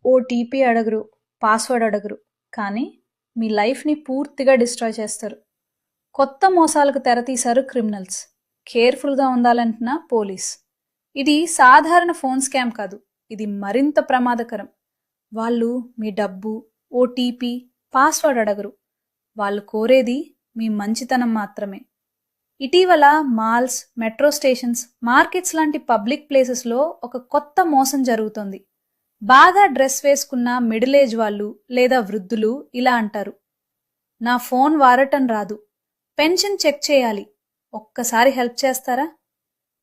OTP అడగరు, password అడగరు. కానీ మీ లైఫ్‌ని పూర్తిగా డిస్ట్రాయ్ చేస్తారు. కొత్త మోసాలకు తెరతీశారు క్రిమినల్స్. కేర్‌ఫుల్‌గా ఉండాలంటున్న పోలీస్. ఇది సాధారణ ఫోన్ స్కామ్ కాదు. ఇది మరింత ప్రమాదకరం. వాళ్ళు మీ డబ్బు, ఓటీపీ, పాస్వర్డ్ అడగరు. వాళ్ళు కోరేది మీ మంచితనం మాత్రమే. ఇటీవల మాల్స్, మెట్రో స్టేషన్స్, మార్కెట్స్ లాంటి పబ్లిక్ ప్లేసెస్‌లో ఒక కొత్త మోసం జరుగుతోంది. బాగా డ్రెస్ వేసుకున్న మిడిల్ ఏజ్ వాళ్ళు లేదా వృద్ధులు ఇలా అంటారు, నా ఫోన్ వాడటం రాదు, పెన్షన్ చెక్ చేయాలి, ఒక్కసారి హెల్ప్ చేస్తారా?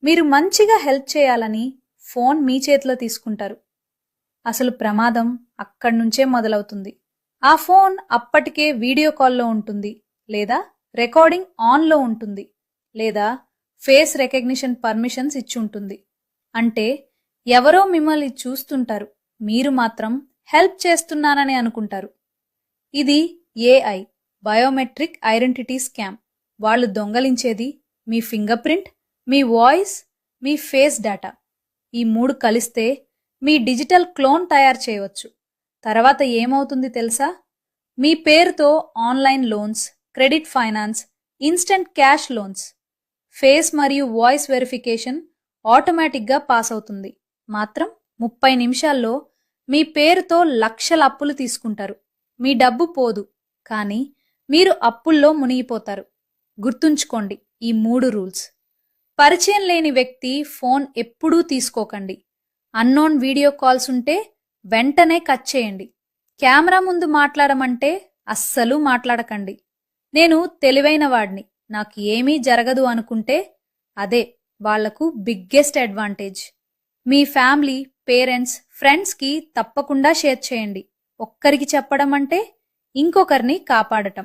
మీరు మంచిగా హెల్ప్ చేయాలని ఫోన్ మీ చేతిలో తీసుకుంటారు. అసలు ప్రమాదం అక్కడి నుంచే మొదలవుతుంది. ఆ ఫోన్ అప్పటికే వీడియో కాల్లో ఉంటుంది, లేదా రికార్డింగ్ ఆన్లో ఉంటుంది, లేదా ఫేస్ రికగ్నిషన్ పర్మిషన్స్ ఇచ్చుంటుంది. అంటే ఎవరో మిమ్మల్ని చూస్తుంటారు, మీరు మాత్రం హెల్ప్ చేస్తున్నానని అనుకుంటారు. ఇది ఏఐ, బయోమెట్రిక్ ఐడెంటిటీ స్కామ్. వాళ్ళు దొంగలించేది మీ ఫింగర్ ప్రింట్, మీ వాయిస్, మీ ఫేస్ డేటా. ఈ మూడు కలిస్తే మీ డిజిటల్ క్లోన్ తయారు చేయవచ్చు. తర్వాత ఏమవుతుంది తెలుసా? మీ పేరుతో online loans, credit finance, instant cash loans, face మరియు వాయిస్ వెరిఫికేషన్ ఆటోమేటిక్గా పాస్ అవుతుంది. మాత్రం 30 నిమిషాల్లో మీ పేరుతో లక్షల అప్పులు తీసుకుంటారు. మీ డబ్బు పోదు, కానీ మీరు అప్పుల్లో మునిగిపోతారు. గుర్తుంచుకోండి ఈ 3 రూల్స్. పరిచయం లేని వ్యక్తి ఫోన్ ఎప్పుడూ తీసుకోకండి. అన్నోన్ వీడియో కాల్స్ ఉంటే వెంటనే కట్ చేయండి. కెమెరా ముందు మాట్లాడమంటే అస్సలు మాట్లాడకండి. నేను తెలివైన వాడిని, నాకు ఏమీ జరగదు అనుకుంటే అదే వాళ్లకు బిగ్గెస్ట్ అడ్వాంటేజ్. మీ ఫ్యామిలీ, పేరెంట్స్, ఫ్రెండ్స్కి తప్పకుండా షేర్ చేయండి. ఒక్కరికి చెప్పడం అంటే ఇంకొకరిని కాపాడటం.